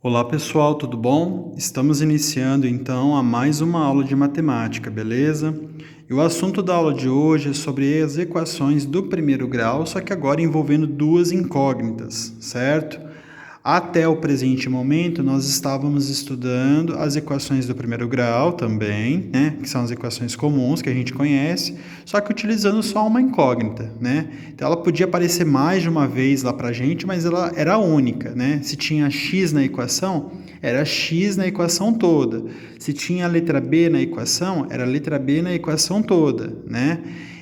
Olá pessoal, tudo bom? Estamos iniciando então a mais uma aula de matemática, beleza? E o assunto da aula de hoje é sobre as equações do primeiro grau, só que agora envolvendo duas incógnitas, certo? Até o presente momento, nós estávamos estudando as equações do primeiro grau também, né? Que são as equações comuns que a gente conhece, só que utilizando só uma incógnita, né? Então, ela podia aparecer mais de uma vez lá para a gente, mas ela era única, né? Se tinha x na equação, era x na equação toda. Se tinha a letra b na equação, era a letra b na equação toda, né?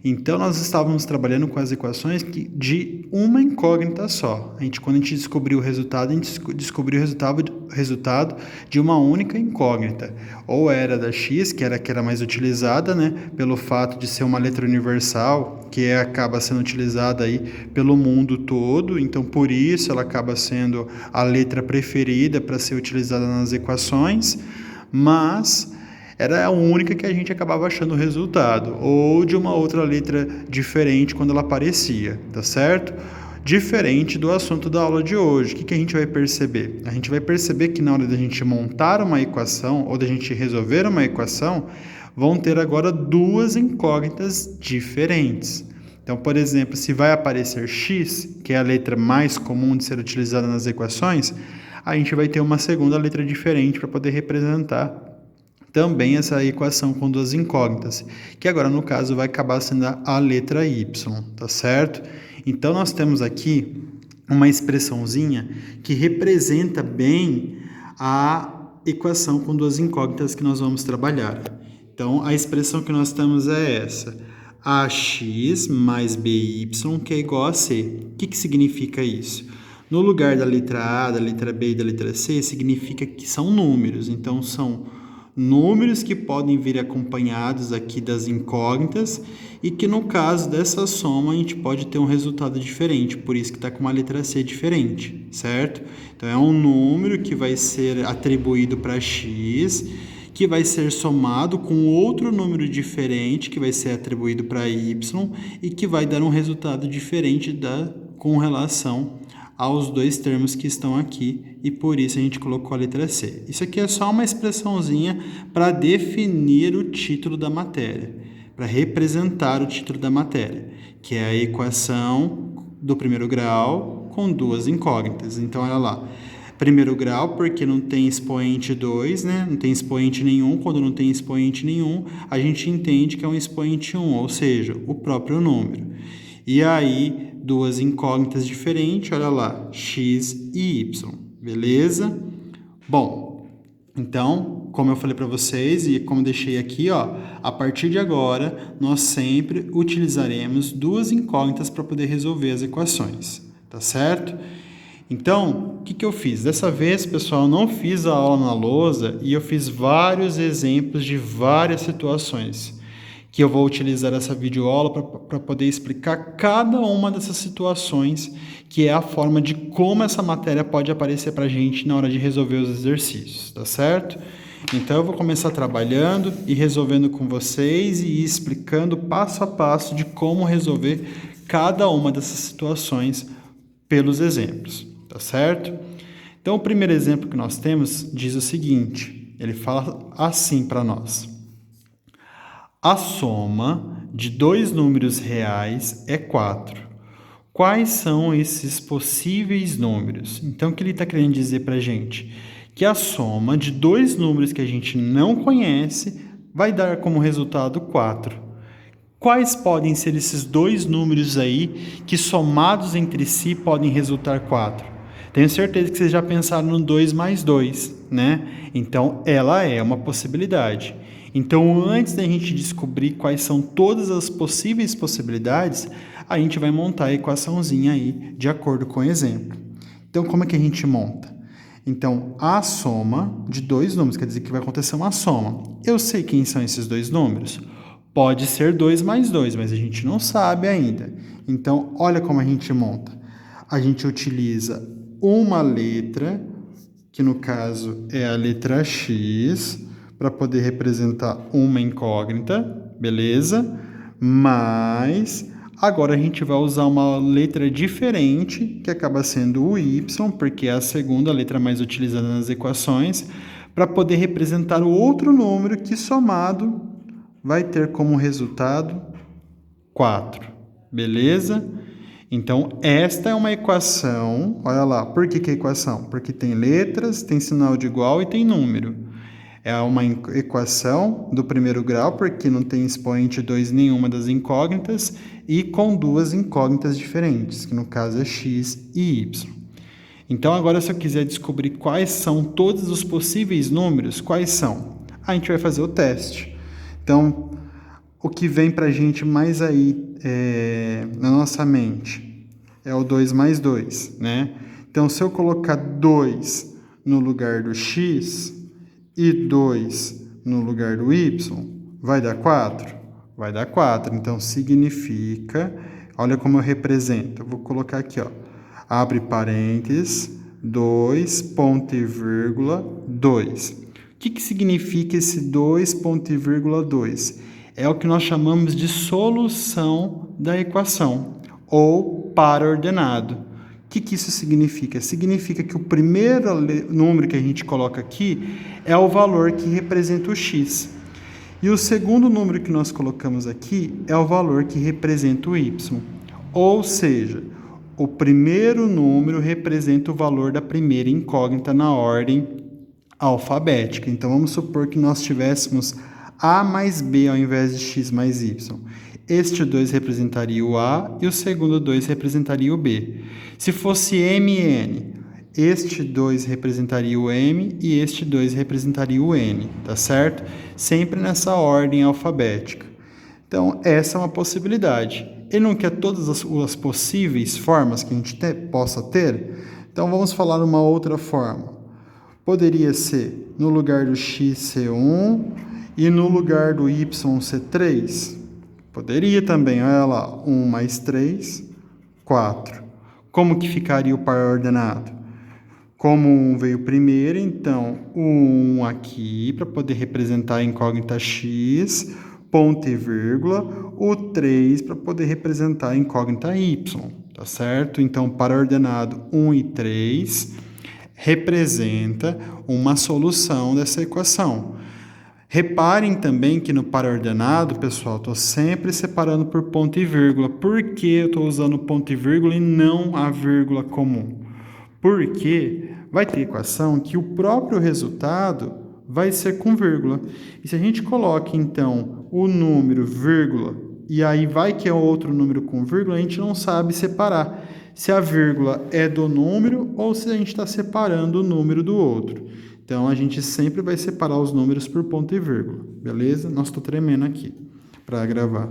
Então, nós estávamos trabalhando com as equações de uma incógnita só. Quando a gente descobriu o resultado, a gente descobriu o resultado de uma única incógnita. Ou era da x, que era a que era mais utilizada, né? Pelo fato de ser uma letra universal, que acaba sendo utilizada aí pelo mundo todo. Então, por isso, ela acaba sendo a letra preferida para ser utilizada nas equações. Mas era a única que a gente acabava achando o resultado, ou de uma outra letra diferente quando ela aparecia, tá certo? Diferente do assunto da aula de hoje, o que a gente vai perceber? A gente vai perceber que na hora da gente montar uma equação, ou da gente resolver uma equação, vão ter agora duas incógnitas diferentes. Então, por exemplo, se vai aparecer x, que é a letra mais comum de ser utilizada nas equações, a gente vai ter uma segunda letra diferente para poder representar também essa equação com duas incógnitas, que agora no caso vai acabar sendo a letra y, tá certo? Então nós temos aqui uma expressãozinha que representa bem a equação com duas incógnitas que nós vamos trabalhar. Então a expressão que nós temos é essa: ax mais by, que é igual a c. O que significa isso? No lugar da letra A, da letra B e da letra C, significa que são números. Então, são números que podem vir acompanhados aqui das incógnitas e que, no caso dessa soma, a gente pode ter um resultado diferente. Por isso que está com uma letra C diferente, certo? Então, é um número que vai ser atribuído para x, que vai ser somado com outro número diferente, que vai ser atribuído para y, e que vai dar um resultado diferente com relação aos dois termos que estão aqui, e por isso a gente colocou a letra C. Isso aqui é só uma expressãozinha para definir o título da matéria, para representar o título da matéria, que é a equação do primeiro grau com duas incógnitas. Então, olha lá. Primeiro grau, porque não tem expoente 2, né? Não tem expoente nenhum. Quando não tem expoente nenhum, a gente entende que é um expoente 1, ou seja, o próprio número. E aí, duas incógnitas diferentes, olha lá, x e y, beleza? Bom, então, como eu falei para vocês e como deixei aqui, ó, a partir de agora, nós sempre utilizaremos duas incógnitas para poder resolver as equações, tá certo? Então, o que eu fiz? Dessa vez, pessoal, não fiz a aula na lousa e eu fiz vários exemplos de várias situações que eu vou utilizar essa videoaula para poder explicar cada uma dessas situações, que é a forma de como essa matéria pode aparecer para a gente na hora de resolver os exercícios, tá certo? Então, eu vou começar trabalhando e resolvendo com vocês e explicando passo a passo de como resolver cada uma dessas situações pelos exemplos, tá certo? Então, o primeiro exemplo que nós temos diz o seguinte, ele fala assim para nós: a soma de dois números reais é 4. Quais são esses possíveis números? Então, o que ele está querendo dizer para a gente? Que a soma de dois números que a gente não conhece vai dar como resultado 4. Quais podem ser esses dois números aí que, somados entre si, podem resultar 4? Tenho certeza que vocês já pensaram no 2 mais 2, né? Então, ela é uma possibilidade. Então, antes da gente descobrir quais são todas as possíveis possibilidades, a gente vai montar a equaçãozinha aí de acordo com o exemplo. Então, como é que a gente monta? Então, a soma de dois números, quer dizer que vai acontecer uma soma. Eu sei quem são esses dois números? Pode ser 2 mais 2, mas a gente não sabe ainda. Então, olha como a gente monta. A gente utiliza uma letra, que no caso é a letra X, para poder representar uma incógnita, beleza? Mais Agora a gente vai usar uma letra diferente, que acaba sendo o y, porque é a segunda letra mais utilizada nas equações, para poder representar o outro número que somado vai ter como resultado 4. Beleza? Então, esta é uma equação, olha lá, por que é equação? Porque tem letras, tem sinal de igual e tem número. É uma equação do primeiro grau, porque não tem expoente 2 nenhuma das incógnitas, e com duas incógnitas diferentes, que no caso é x e y. Então, agora, se eu quiser descobrir quais são todos os possíveis números, quais são? A gente vai fazer o teste. Então, o que vem para a gente mais aí na nossa mente é o 2 mais 2, né? Então, se eu colocar 2 no lugar do x e 2 no lugar do y, vai dar 4? Vai dar 4. Então, significa... Olha como eu represento. Eu vou colocar aqui, ó. Abre parênteses, 2, ponto e vírgula, 2. O que significa esse 2, ponto e vírgula, 2? É o que nós chamamos de solução da equação, ou par ordenado. O que isso significa? Significa que o primeiro número que a gente coloca aqui é o valor que representa o x. E o segundo número que nós colocamos aqui é o valor que representa o y. Ou seja, o primeiro número representa o valor da primeira incógnita na ordem alfabética. Então, vamos supor que nós tivéssemos a mais b ao invés de x mais y. Este 2 representaria o a e o segundo 2 representaria o b. Se fosse m e n, este 2 representaria o m e este 2 representaria o n, tá certo? Sempre nessa ordem alfabética. Então, essa é uma possibilidade. Ele não quer todas as possíveis formas que a gente possa ter? Então, vamos falar uma outra forma. Poderia ser, no lugar do x ser 1 e no lugar do y ser 3? Poderia também, olha lá, 1 mais 3, 4. Como que ficaria o par ordenado? Como o 1 veio primeiro, então o 1 aqui, para poder representar a incógnita x, ponto e vírgula, o 3 para poder representar a incógnita y, tá certo? Então, par ordenado 1 e 3 representa uma solução dessa equação. Reparem também que no par ordenado, pessoal, estou sempre separando por ponto e vírgula. Por que eu estou usando ponto e vírgula e não a vírgula comum? Porque vai ter equação que o próprio resultado vai ser com vírgula. E se a gente coloca, então, o número vírgula, e aí vai que é outro número com vírgula, a gente não sabe separar se a vírgula é do número ou se a gente está separando o número do outro. Então, a gente sempre vai separar os números por ponto e vírgula, beleza? Nossa, estou tremendo aqui para gravar.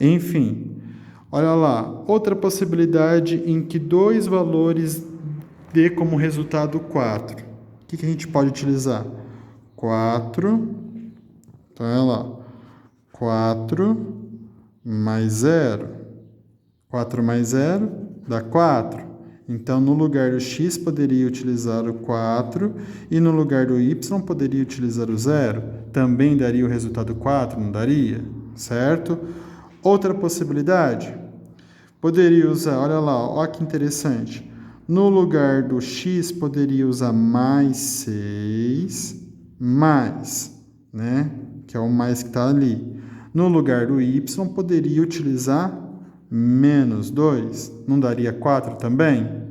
Enfim, olha lá, outra possibilidade em que dois valores dê como resultado 4. O que a gente pode utilizar? 4, então olha lá, 4 mais 0. 4 mais 0 dá 4. Então, no lugar do x, poderia utilizar o 4 e no lugar do y, poderia utilizar o 0. Também daria o resultado 4, não daria? Certo? Outra possibilidade, poderia usar, olha lá, olha que interessante. No lugar do x, poderia usar mais 6, mais, né? Que é o mais que está ali. No lugar do y, poderia utilizar menos 2. Não daria 4 também?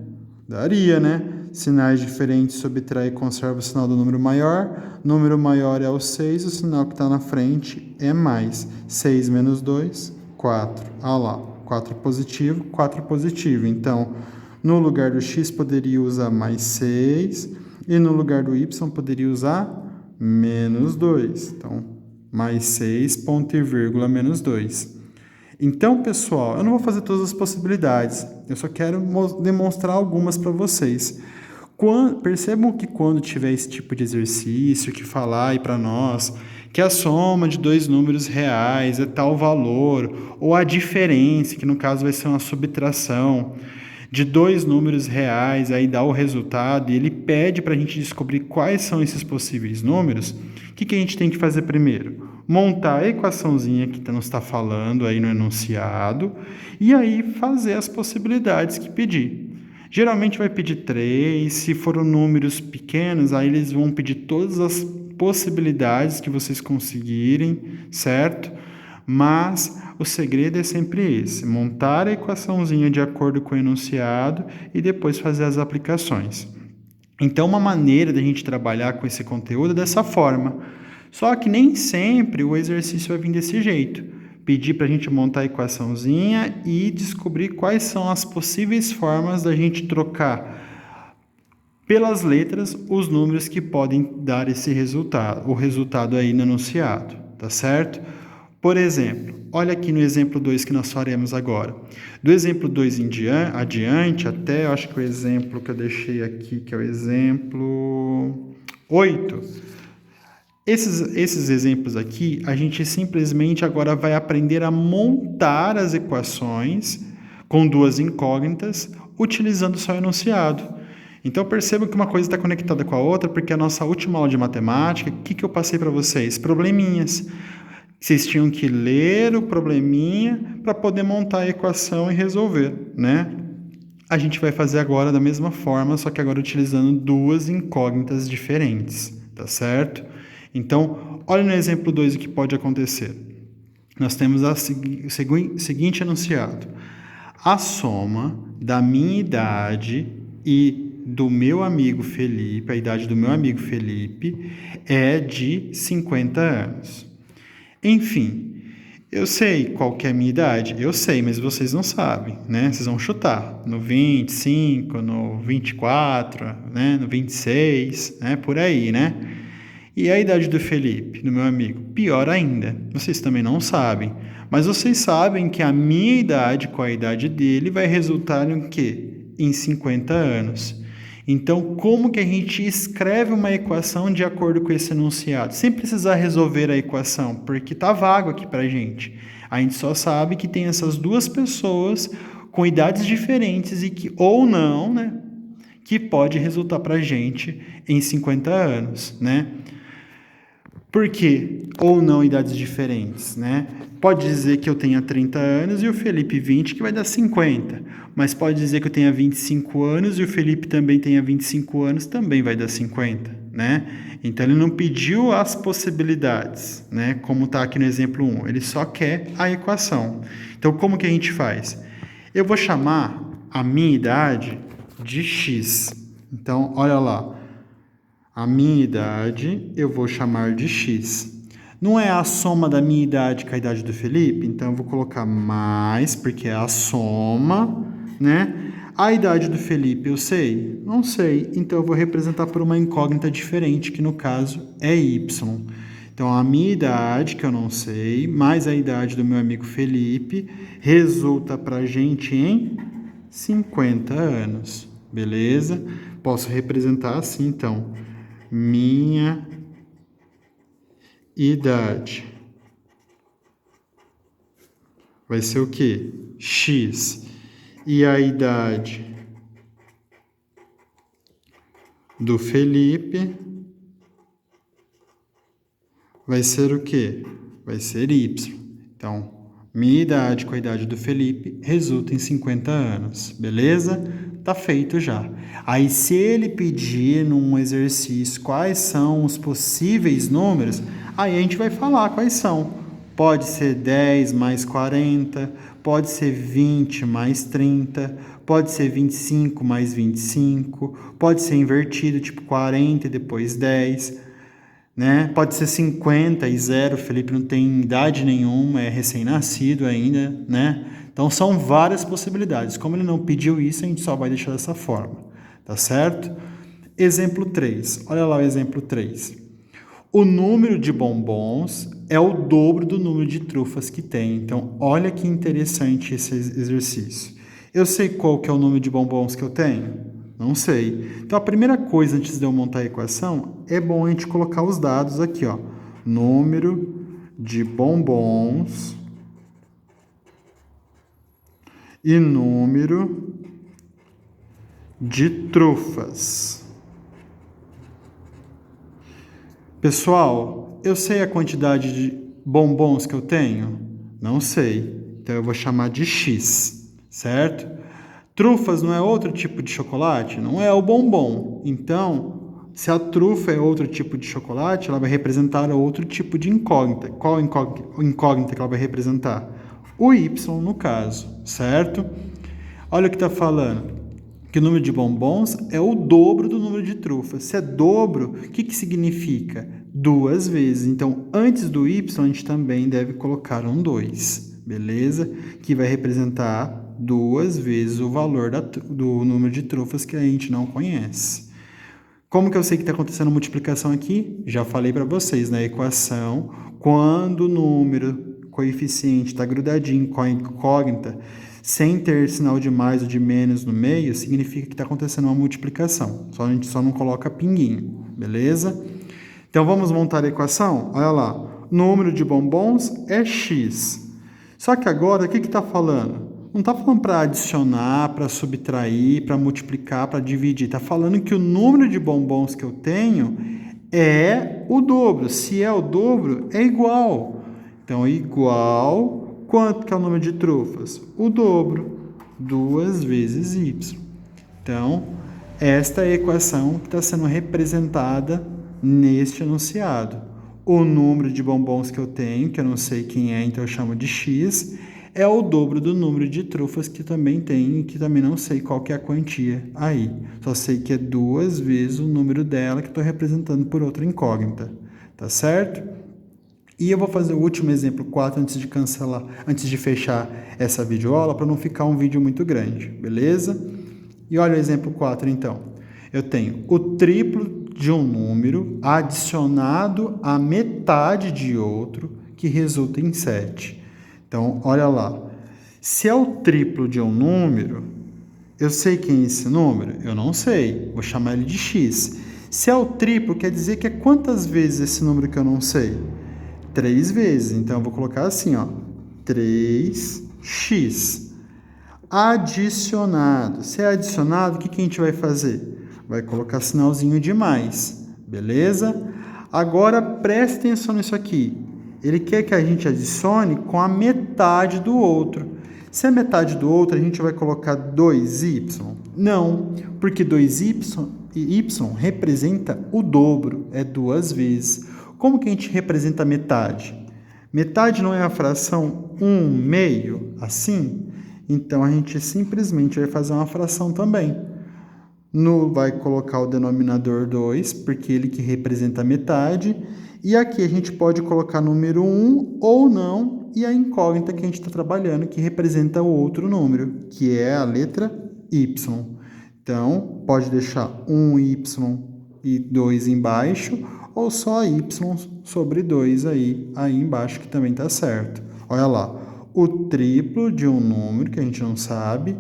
Daria, né? Sinais diferentes subtrai e conserva o sinal do número maior. Número maior é o 6, o sinal que está na frente é mais. 6 menos 2, 4. Olha lá, 4 positivo, 4 positivo. Então, no lugar do x, poderia usar mais 6. E no lugar do y, poderia usar menos 2. Então, mais 6, ponto e vírgula, menos 2. Então, pessoal, eu não vou fazer todas as possibilidades, eu só quero demonstrar algumas para vocês. Percebam que quando tiver esse tipo de exercício, que falar aí para nós que a soma de dois números reais é tal valor, ou a diferença, que no caso vai ser uma subtração, de dois números reais, aí dá o resultado, e ele pede para a gente descobrir quais são esses possíveis números, o que a gente tem que fazer primeiro? Montar a equaçãozinha que nos está falando aí no enunciado, e aí fazer as possibilidades que pedir. Geralmente vai pedir 3, se foram números pequenos, aí eles vão pedir todas as possibilidades que vocês conseguirem, certo? Mas o segredo é sempre esse: montar a equaçãozinha de acordo com o enunciado e depois fazer as aplicações. Então, uma maneira da gente trabalhar com esse conteúdo é dessa forma. Só que nem sempre o exercício vai vir desse jeito. Pedir para a gente montar a equaçãozinha e descobrir quais são as possíveis formas da gente trocar pelas letras os números que podem dar esse resultado, o resultado aí no enunciado, tá certo? Por exemplo, olha aqui no exemplo 2 que nós faremos agora. Do exemplo 2 adiante, até eu acho que o exemplo que eu deixei aqui, que é o exemplo 8. Esses exemplos aqui, a gente simplesmente agora vai aprender a montar as equações com duas incógnitas, utilizando só o enunciado. Então, perceba que uma coisa está conectada com a outra, porque a nossa última aula de matemática, o que eu passei para vocês? Probleminhas. Vocês tinham que ler o probleminha para poder montar a equação e resolver, né? A gente vai fazer agora da mesma forma, só que agora utilizando duas incógnitas diferentes, tá certo? Então, olha no exemplo 2 o que pode acontecer. Nós temos o seguinte enunciado: a soma da minha idade e do meu amigo Felipe, a idade do meu amigo Felipe, é de 50 anos. Enfim, eu sei qual que é a minha idade, eu sei, mas vocês não sabem, né? Vocês vão chutar no 25, no 24, né? No 26, né? Por aí, né? E a idade do Felipe, do meu amigo? Pior ainda, vocês também não sabem. Mas vocês sabem que a minha idade com a idade dele vai resultar em quê? Em 50 anos. Então, como que a gente escreve uma equação de acordo com esse enunciado? Sem precisar resolver a equação, porque está vago aqui para a gente. A gente só sabe que tem essas duas pessoas com idades diferentes e que, ou não, né? Que pode resultar para a gente em 50 anos, né? Por quê? Ou não idades diferentes, né? Pode dizer que eu tenha 30 anos e o Felipe 20, que vai dar 50. Mas pode dizer que eu tenha 25 anos e o Felipe também tenha 25 anos, também vai dar 50, né? Então, ele não pediu as possibilidades, né? Como está aqui no exemplo 1. Ele só quer a equação. Então, como que a gente faz? Eu vou chamar a minha idade de x. Então, olha lá. A minha idade eu vou chamar de x. Não é a soma da minha idade com a idade do Felipe? Então, eu vou colocar mais, porque é a soma, né? A idade do Felipe eu sei? Não sei. Então, eu vou representar por uma incógnita diferente, que no caso é y. Então, a minha idade, que eu não sei, mais a idade do meu amigo Felipe, resulta para a gente em 50 anos. Beleza? Posso representar assim, então. Minha idade vai ser o quê? X. E a idade do Felipe vai ser o quê? Vai ser Y. Então, minha idade com a idade do Felipe resulta em 50 anos. Beleza? Tá feito já. Aí, se ele pedir num exercício quais são os possíveis números, aí a gente vai falar quais são. Pode ser 10 mais 40, pode ser 20 mais 30, pode ser 25 mais 25, pode ser invertido, tipo 40 e depois 10, né? Pode ser 50 e 0, o Felipe não tem idade nenhuma, é recém-nascido ainda, né? Então, são várias possibilidades. Como ele não pediu isso, a gente só vai deixar dessa forma, tá certo? Exemplo 3. Olha lá o exemplo 3. O número de bombons é o dobro do número de trufas que tem. Então, olha que interessante esse exercício. Eu sei qual que é o número de bombons que eu tenho? Não sei. Então, a primeira coisa antes de eu montar a equação, é bom a gente colocar os dados aqui, ó. Número de bombons e número de trufas. Pessoal, eu sei a quantidade de bombons que eu tenho? Não sei. Então eu vou chamar de X, certo? Trufas não é outro tipo de chocolate? Não é o bombom. Então, se a trufa é outro tipo de chocolate, ela vai representar outro tipo de incógnita. Qual incógnita que ela vai representar? O Y, no caso, certo? Olha o que está falando. Que o número de bombons é o dobro do número de trufas. Se é dobro, o que significa? 2 vezes. Então, antes do Y, a gente também deve colocar um 2, beleza? Que vai representar 2 vezes o valor do número de trufas que a gente não conhece. Como que eu sei que está acontecendo a multiplicação aqui? Já falei para vocês na equação, quando o número coeficiente está grudadinho com a incógnita, sem ter sinal de mais ou de menos no meio, significa que está acontecendo uma multiplicação. A gente só não coloca pinguinho, beleza? Então, vamos montar a equação? Olha lá, número de bombons é x. Só que agora, o que está falando? Não está falando para adicionar, para subtrair, para multiplicar, para dividir. Está falando que o número de bombons que eu tenho é o dobro. Se é o dobro, é igual. Então, igual... Quanto que é o número de trufas? O dobro, 2 vezes y. Então, esta é a equação que está sendo representada neste enunciado. O número de bombons que eu tenho, que eu não sei quem é, então eu chamo de x, é o dobro do número de trufas que também tenho e que também não sei qual que é a quantia aí. Só sei que é 2 vezes o número dela que estou representando por outra incógnita. Tá certo? E eu vou fazer o último exemplo 4 antes de fechar essa videoaula, para não ficar um vídeo muito grande, beleza? E olha o exemplo 4 então. Eu tenho o triplo de um número adicionado à metade de outro, que resulta em 7. Então, olha lá. Se é o triplo de um número, eu sei quem é esse número? Eu não sei. Vou chamar ele de x. Se é o triplo, quer dizer que é quantas vezes esse número que eu não sei? 3 vezes. Então, eu vou colocar assim, ó. 3x. Adicionado. Se é adicionado, o que a gente vai fazer? Vai colocar sinalzinho de mais. Beleza? Agora, preste atenção nisso aqui. Ele quer que a gente adicione com a metade do outro. Se é metade do outro, a gente vai colocar 2y? Não, porque 2y e y representa o dobro, é 2 vezes. Como que a gente representa a metade? Metade não é a fração 1/2, assim? Então, a gente simplesmente vai fazer uma fração também. Vai colocar o denominador 2, porque ele que representa a metade. E aqui a gente pode colocar número 1 ou não, e a incógnita que a gente está trabalhando, que representa o outro número, que é a letra y. Então, pode deixar 1y e 2 embaixo, ou só y sobre 2 aí embaixo, que também está certo. Olha lá, o triplo de um número, que a gente não sabe,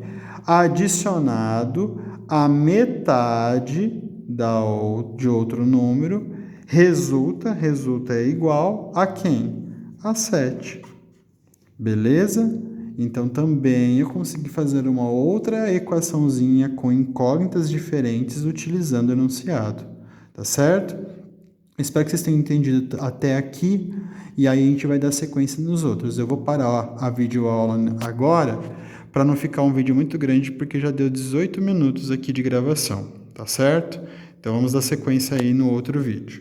adicionado à metade de outro número, resulta é igual a quem? A 7. Beleza? Então, também eu consegui fazer uma outra equaçãozinha com incógnitas diferentes utilizando o enunciado. Tá certo? Espero que vocês tenham entendido até aqui, e aí a gente vai dar sequência nos outros. Eu vou parar a videoaula agora, para não ficar um vídeo muito grande, porque já deu 18 minutos aqui de gravação, tá certo? Então vamos dar sequência aí no outro vídeo.